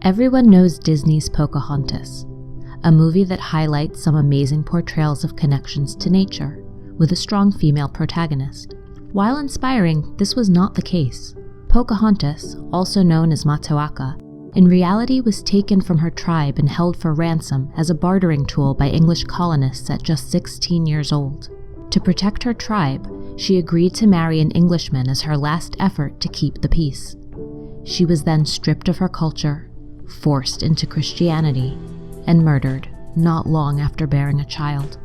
Everyone knows Disney's Pocahontas, a movie that highlights some amazing portrayals of connections to nature, with a strong female protagonist. While inspiring, this was not the case. Pocahontas, also known as Matoaka, in reality was taken from her tribe and held for ransom as a bartering tool by English colonists at just 16 years old. To protect her tribe, she agreed to marry an Englishman as her last effort to keep the peace. She was then stripped of her culture, forced into Christianity, and murdered not long after bearing a child.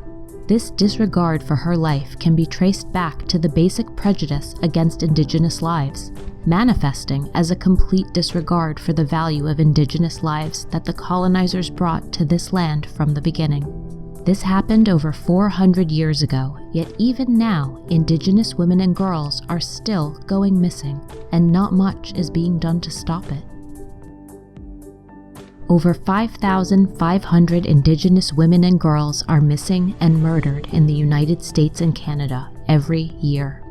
This disregard for her life can be traced back to the basic prejudice against Indigenous lives, manifesting as a complete disregard for the value of Indigenous lives that the colonizers brought to this land from the beginning. This happened over 400 years ago, yet even now, Indigenous women and girls are still going missing, and not much is being done to stop it. Over 5,500 Indigenous women and girls are missing and murdered in the United States and Canada every year.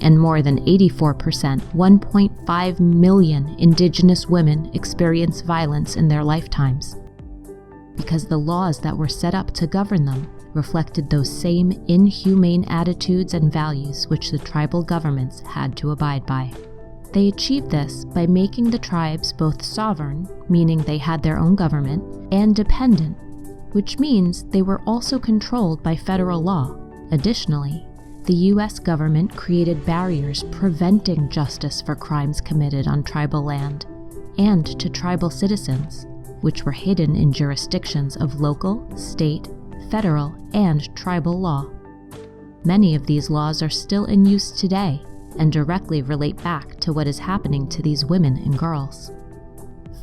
And more than 84%, 1.5 million Indigenous women experience violence in their lifetimes, because the laws that were set up to govern them reflected those same inhumane attitudes and values which the tribal governments had to abide by. They achieved this by making the tribes both sovereign, meaning they had their own government, and dependent, which means they were also controlled by federal law. Additionally, the U.S. government created barriers preventing justice for crimes committed on tribal land and to tribal citizens, which were hidden in jurisdictions of local, state, federal, and tribal law. Many of these laws are still in use today and directly relate back to what is happening to these women and girls.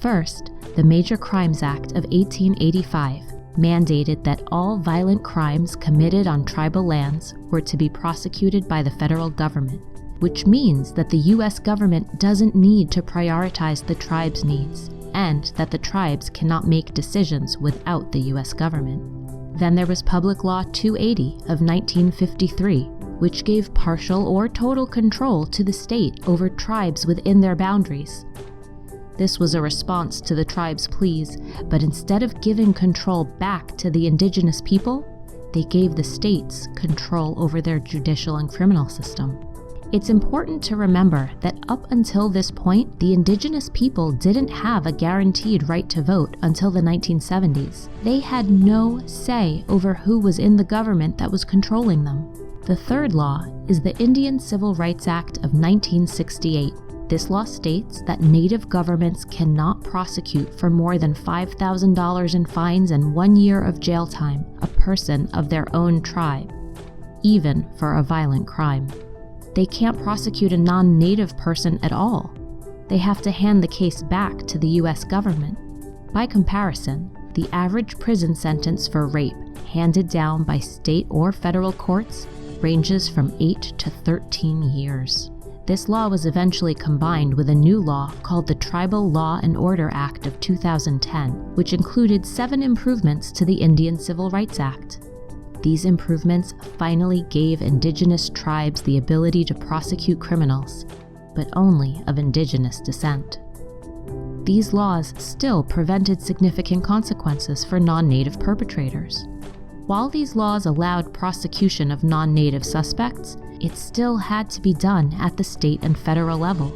First, the Major Crimes Act of 1885 mandated that all violent crimes committed on tribal lands were to be prosecuted by the federal government, which means that the U.S. government doesn't need to prioritize the tribe's needs, and that the tribes cannot make decisions without the U.S. government. Then there was Public Law 280 of 1953, which gave partial or total control to the state over tribes within their boundaries. This was a response to the tribe's pleas, but instead of giving control back to the Indigenous people, they gave the states control over their judicial and criminal system. It's important to remember that up until this point, the Indigenous people didn't have a guaranteed right to vote until the 1970s. They had no say over who was in the government that was controlling them. The third law is the Indian Civil Rights Act of 1968. This law states that Native governments cannot prosecute for more than $5,000 in fines and 1 year of jail time a person of their own tribe, even for a violent crime. They can't prosecute a non-Native person at all. They have to hand the case back to the U.S. government. By comparison, the average prison sentence for rape handed down by state or federal courts ranges from 8 to 13 years. This law was eventually combined with a new law called the Tribal Law and Order Act of 2010, which included 7 improvements to the Indian Civil Rights Act. These improvements finally gave Indigenous tribes the ability to prosecute criminals, but only of Indigenous descent. These laws still prevented significant consequences for non-Native perpetrators. While these laws allowed prosecution of non-Native suspects, it still had to be done at the state and federal level,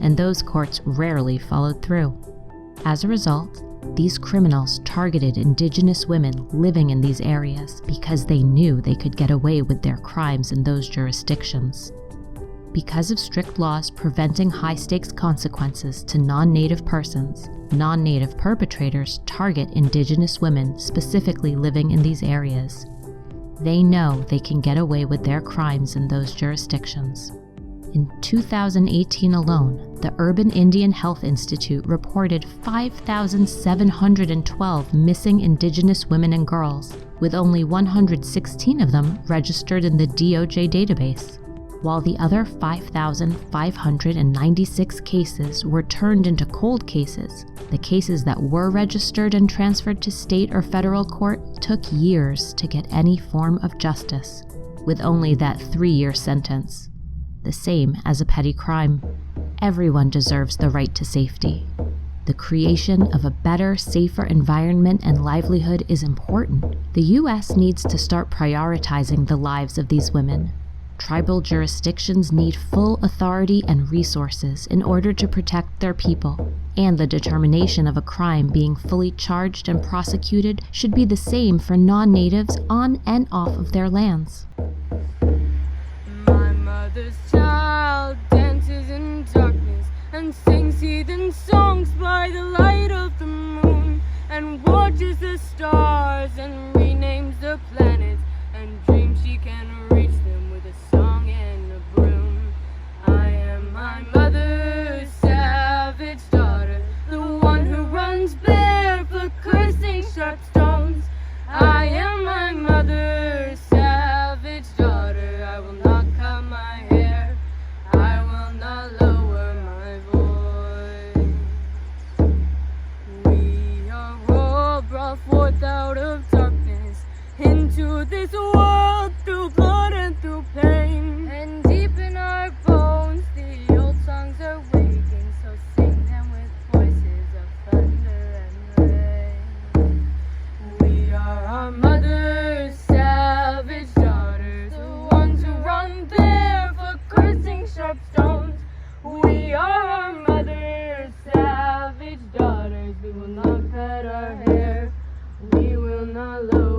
and those courts rarely followed through. As a result, these criminals targeted Indigenous women living in these areas because they knew they could get away with their crimes in those jurisdictions. Because of strict laws preventing high-stakes consequences to non-Native persons, non-Native perpetrators target Indigenous women specifically living in these areas. They know they can get away with their crimes in those jurisdictions. In 2018 alone, the Urban Indian Health Institute reported 5,712 missing Indigenous women and girls, with only 116 of them registered in the DOJ database, while the other 5,596 cases were turned into cold cases. The cases that were registered and transferred to state or federal court took years to get any form of justice, with only that 3-year sentence, the same as a petty crime. Everyone deserves the right to safety. The creation of a better, safer environment and livelihood is important. The U.S. needs to start prioritizing the lives of these women. Tribal jurisdictions need full authority and resources in order to protect their people, and the determination of a crime being fully charged and prosecuted should be the same for non-natives on and off of their lands. My mother's child dances in darkness and sings heathen songs by the light of the moon, and watches the stars and renames the planets, and dreams she can reach them with a song and a broom. I am my mother's savage daughter, the one who runs barefoot cursing sharp stones. I am my mother's savage daughter. I will not cut my hair, I will not lower my voice. We are all brought forth out of darkness into this world through blood and through pain, and deep in our bones the old songs are waking, so sing them with voices of thunder and rain. We are our mother's savage daughters, the ones who run barefoot cursing sharp stones. We are our mother's savage daughters. We will not cut our hair, we will not lower